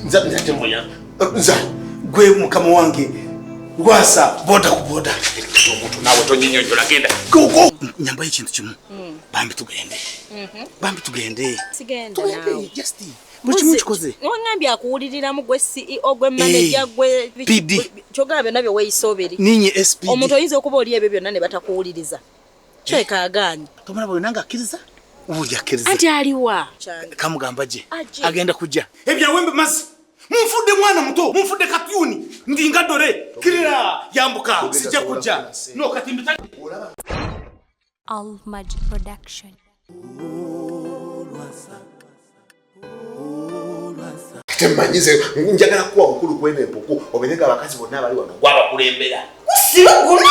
nzate moya nza gwe mukama wange Lwasa boda ku boda omuntu nawe tonyinyonyola genda gogo nyamba ikintu kimu bambi tugende sigenda nawe just muchimu chikoze ngambye akuwulirira mu gwe CEO gwe manager gwe PD chogabe nabyo weyisoberi ninyi SPD omuntu oyinza okuba oli ebyo byonna ne batakuwuliriza cheka aganye tomala bwe nanga akiriza ubundi akiriza anti aliwa kamugamba je agenda kujja ebya wembe mazi mumfudde mwana muto mumfudde katuni ndinga dore kirira yambuka sijja kujja no katimbita ALMAGIC production. Temanyize njagala kuwa mukulu kwene Mpuku obenega abakazi bonna abali wano gwaba kulembera sibuguno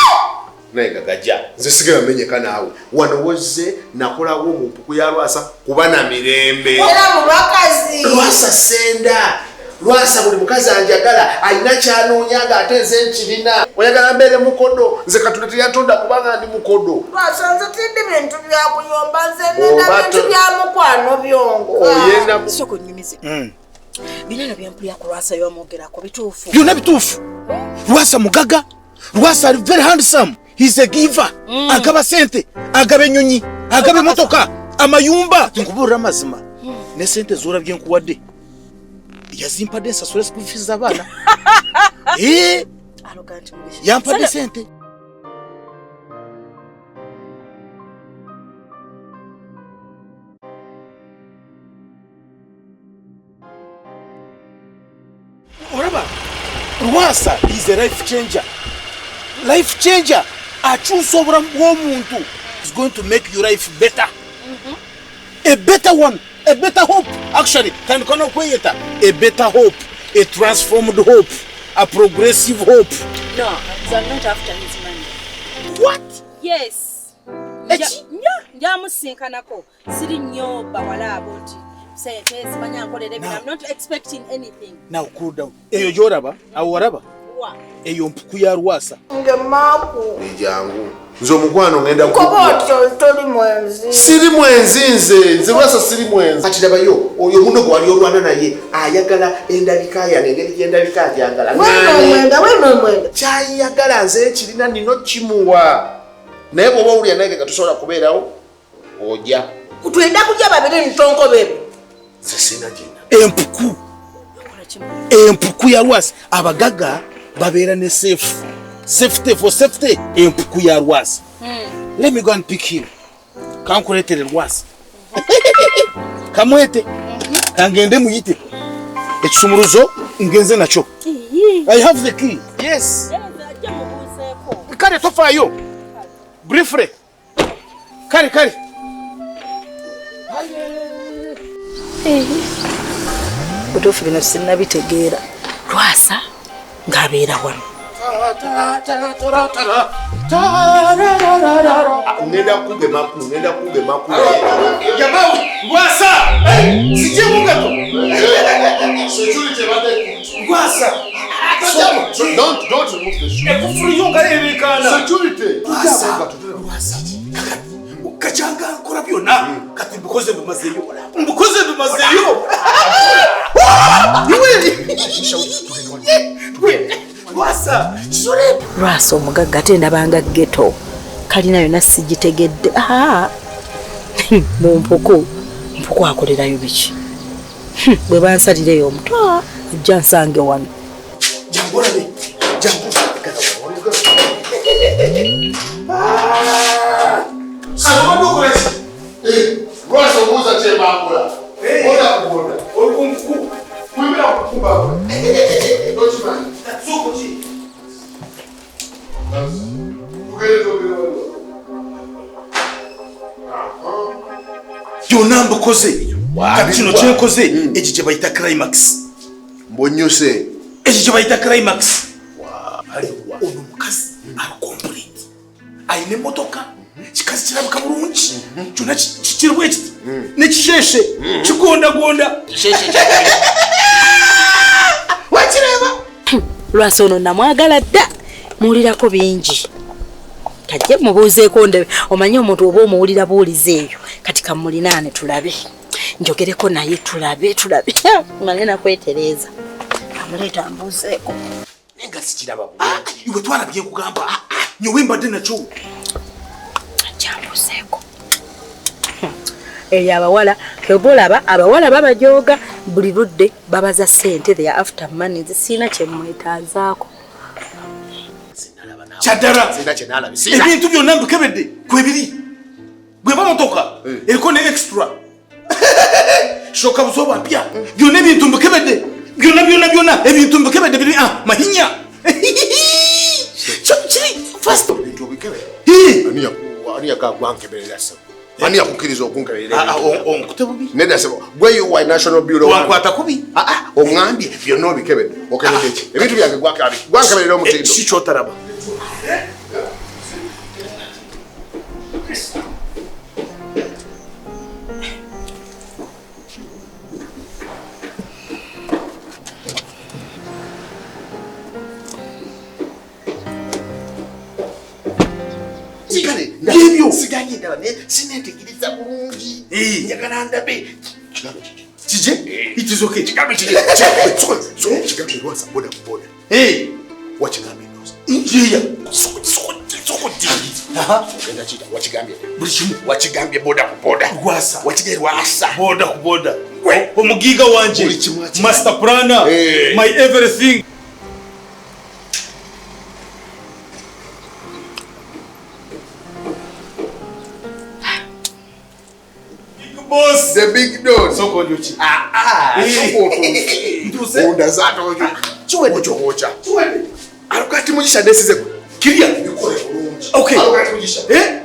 naye gagaja nze sigera menyeka naawe wano wozze nakolawo mu Mpuku ya Lwasa kuba na mirembe era mu bakazi Lwasa senda Lwasa buli mukazi anjagala alina kyanonyaga ateze nkirina oyagala mbere mukodo nze katulete yatonda kubanga ndi mukodo Lwasa nze tindi bintu bya kuyomba nze nenda bintu bya mukwano byongo oyenda soko nyumize binana byampulya ku Lwasa yomogerako bituufu byonna bituufu Lwasa mugaga Lwasa are very handsome he's a giver agaba sente agaba ennyonyi agaba motoka amayumba nkubura amazima ne sente zora byenkuwadde yazimpadde nsasula school fees z'abaana yampadde sente oraba Lwasa is a life changer akyusa obulamu bw'omuntu is going to make your life better a better one a better hope actually can kweyeta a better hope a transformed hope a progressive hope no I'm not after his money what yes njamusinkanako siri nnyo bawala aboti sente zimanya nkolere I'm not expecting anything now cool down eyo joraba awo waraba eyo Mpuku ya Lwasa nge mapu ejangu nze omukwano ngenda kubotyo toli mwenzi siri mwenzi nze Lwasa siri mwenzi ati dabayo oyo muno gwali olwana naye ayagala endabika yange ngeri gyendabika atyagala mwenda kyayagala nze ekirina nino kimuwa naye bw'oba owulira naye gatusobola kubeerawo ojja kutwenda kujja babiri ntonko bebe nze sina gyenda Empuku ya Lwasa abagaga babeera ne safety Empuku ya Lwasa let me go and pick him kankuleetere Lwasa kamwete kangende muyite ekisumuluzo ngenze nakyo I have the key yes kale tofaayo briefly kale utofu bino sinabitegeera Lwasa ng'abeera wano ngenda kugemaku jamaa Lwasa sije mungato security bade Lwasa don't remove the shoe ekufuru yonga ebikana security Lwasa kachanga nkora byonna kati mbukoze mbimazeyo Lwasa omugagga ate ndabanga ghetto kalina yonna sigitegedde mu Mpuku akolerayo biki bwe bansalireyo omutwa ajja nsange wano jangorabe Lwasa omuuza kyebangula boda Kumpuku kuibira kukumba tokimanyi sokoki byonna mbukoze kati kino kyenkoze ekyo kye bayita climax mbonyose ekyo kye bayita climax ono mukazi complete ayina emmotoka kikazi kirabika bulungi kyonna kirimu ekiti nekisheshe kigondagonda wakireba Lwasa ono namwagala dda muwulirako bingi kajje mubuuzeeko ndebe omanye omuntu oba omuwulira buulize eyo kati kamulinaane tulabe njogereko naye tulabe manena kwetereza amuleta mbuzeeko nenga sikiraba iwe twalabye kugamba nyowe mbadde nakyo kyambuzeeko eyo abawala babajoga buli ludde babaza ssente they are after money zisiina kyemwetaazaako kyaddala ebintu byonna mbikebedde kwebiri gwe bamotoka eriko ne extra shoka buzoba mpya byonna ebintu mbikebedde byonna ebintu mbikebedde biri mahinya kiri fast ebintu obikebedde ani yakagwankeberera sebo ani yakukiriza okunkeberera onkutebubi nedda sebo gwe yuwa national bureau wankwata kubi omwambye byonna obikebedde okebedde ki ebintu byange gwankeberera omutindo si kyotalaba Ebyo siganye ndaba ne sinetegiriza bulungi njagala ndabe kije it is okay kigambe Lwasa boda kuboda wakigambe ndoza injiya ogenda kita wakigambye buli kimu wakigambye boda kuboda Lwasa wakigambye Lwasa boda kuboda omugiga wanje Buli kimu wakigambye. master planner my everything boss the big dog soko njoki soko onda zato chiwecho alukati mujisha desize kiria bikole bulungi okay alukati mujisha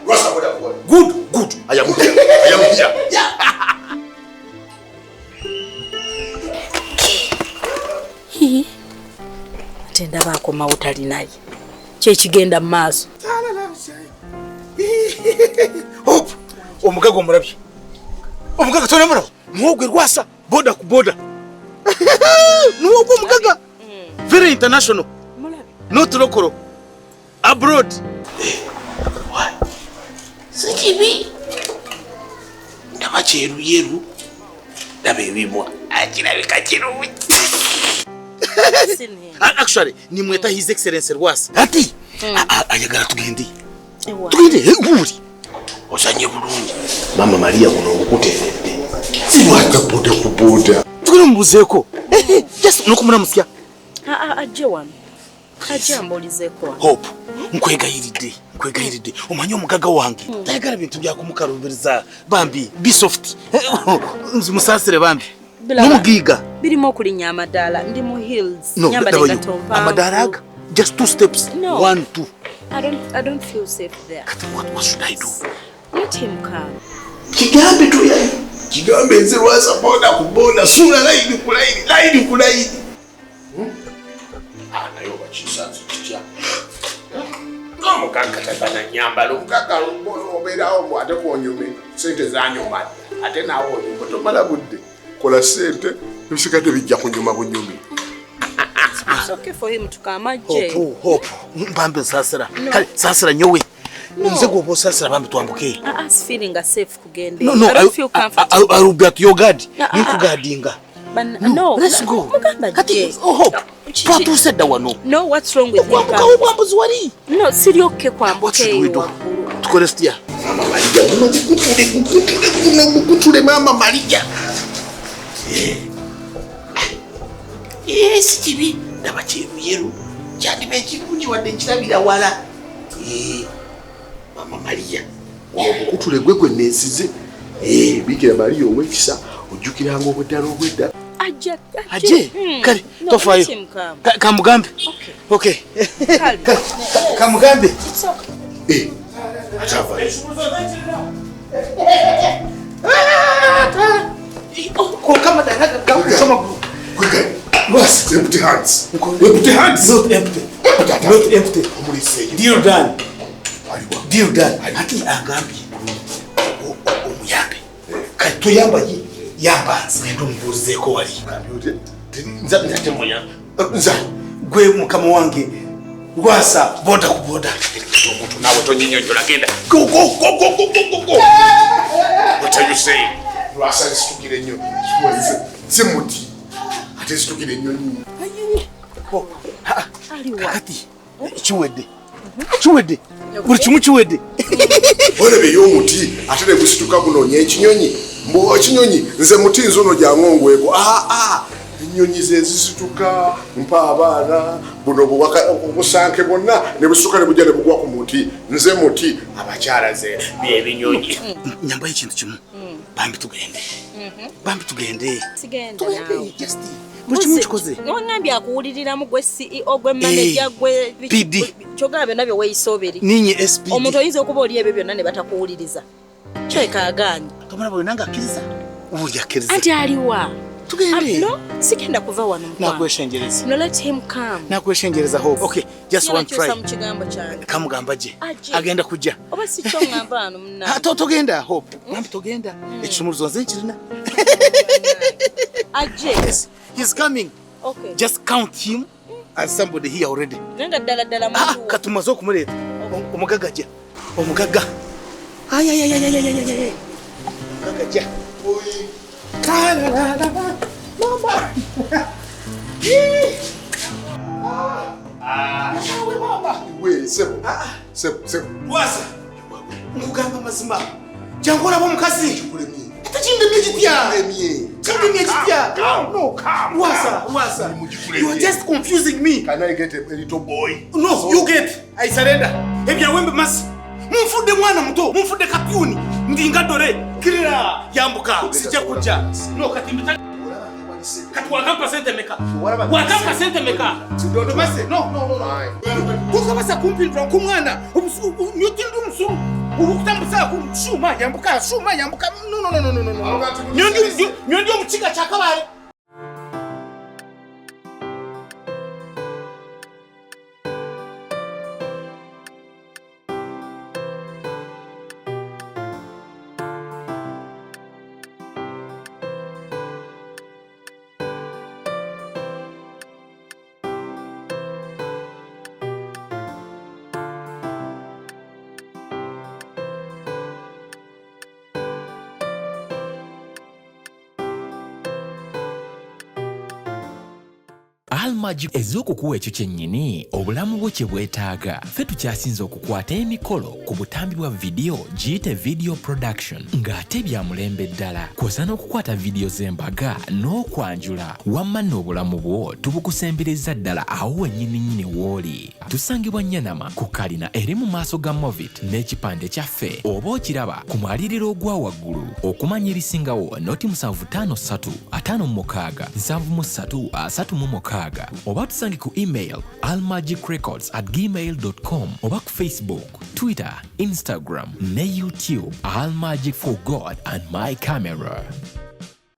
Lwasa boda kuboda good ayamujja tenda bakoma utali naye kyekigenda mu maaso omugaga omulabye omugaga tonamulaba muwogwe Lwasa boda ku boda nuwogwe omugaga very international not local abroad sikibi ndaba kyeruyeru ndaba ebimwa akirabika kirungi actually nimweta his excellence Lwasa ati ayagala tugende uri osanye bulungi mama Maria kuno okuteredde siwaka boda kuboda tugere mubuzeeko just nokumunamusya ajje wano ajje ambulizeeko hope nkwegayiridde omanyi omugaga wange tayagala bintu byakumukalubiriza bambi be soft musasire bambi n'omugiga birimu okulinnya amadaala ndi mu hills nyambadde amadaala aga just 2 steps 1 2 I don't feel safe there. What should I do? Let him come. Kigambe tu ya. Kigambe nze Lwasa boda kuboda sura laini kulaini. Nayo bachisanze kitya. Kama kakatana nyambalo mkaka oberawo mu ate kuonyume. Sente zanyuma. Ate nawo nyumba tomala budde. Kola sente bisikate bijja kunyuma bunyumi. It's okay for him to come aje. Hope. Mbambe sasira. Kale sasira nyowe. Nze go sasira bambi twambuke. Us feeling safe kugende. No, I don't feel comfortable. I will be at your guard. Nikugadinga. No, let's go. Kati hope. Papa said that one. No, what's wrong with him? Kwambuzi wali. No, siri okay kwambuke. Tukolestia. Mama Maria, mama Maria. Yes, kibi ndaba kyeruyeru kyandiba ekirungi wadde nkirabira wala mama Maria okutule gwe neesize Bikira Maria ow'ekisa ojjukiranga obweddala obwedda aje kale tofaayo kamugambe okay kamugambe atavayo kama daraga kama Lwasa, empty hands. Not empty. Deal done. Hati angambi. Omuyambe. Kato yamba yi. Yamba. Ngendo mbuzeeko wali. Nza nzate moya. Nza. Gwe mukama wange. Lwasa boda ku boda. Nawe tonyinyonyola genda. Go. What are you saying? Lwasa situkire nnyo. Simuti. Ate situkire nnyo. Kakati kiwedde. Kiwedde. Buli kimu kiwedde. Olebe y'omuti ate ne gusituka gunoonya ekinyonyi. Mbu ekinyonyi nze muti nzono gyangongweko. Ennyonyi ze zisituka mpa abaana buno obusanke bwonna ne busituka ne bujja ne bugwa ku muti. Nze muti abakyala ze by'ebinyonyi. Nyamba ekintu kimu. Bambi tugende. Bambi tugende. Tugende. Just buli kimu kikoze. Nongambye akuwuliriramu gwe CEO gwe manager gwe PD. Kyogera byonna bye weeyisooberi. Ninye SPD. Omuntu oyinza okuba oli ebyo byonna ne batakuwuliriza. Kyekaagaanye. Tomala bwe nanga akkiriza. Ubu yakiriza. Anti aliwa. Tugende. No, sikenda kuva wano mukwa. Nakweshengereza. No, let him come. Nakweshengereza hope. Okay, just one try. Yala kigambo cyane. Kamugamba je. Agenda kujja. Oba si kyo ngamba hano munna. Togenda hope. Nambi togenda. Ekimuluzo nze nkirina. Aje. Yes, he's coming. Okay. Just count him as somebody here already. Ganga dala muntu. Katumaze okumuleta. Omugaga je. Omugaga. Ay. Omugaga je. Oyi. Mama. We sebo. Lwasa. Nkugamba mazima. Jangola bomukazi. Atachinde mjitya. No. Lwasa. You are just confusing me. Can I get a little boy? No, you get. I surrender. Ebya wembe masi. Mumfudde mwana muto, mumfudde kapyuni. Ndinga dore. Kirira yambuka. Sijja kujja. No, katimbita. Wakampa sente meka. No. Kuka basa kumpindwa kumwana. Nyutindu msuru. Ukutambisa kumshuma yambuka. No. Nyondi omukiga kyakabale. ALMAGIC ez'okukuwa ekyo kyennyini obulamu bwo kye bwetaaga. Ffe tukyasinza okukwata emikolo ku butambi bwa video giyite video production ng'ate bya mulembe ddala. Kw'osa n'okukwata video z'embaga n'okwanjula wamma n'obulamu bwo tubukusembereza ddala awo wennyininyini w'oli. Tusangibwa Nyanama ku kalina eri mu maaso ga Movit n'ekipande kyaffe oba okiraba ku mwaliriro ogwa waggulu. Okumanya erisingawo noti 753 56 73 36 oba tusange ku email almagicrecords@gmail.com oba ku Facebook, Twitter, Instagram ne YouTube. ALMAGIC for God and my camera.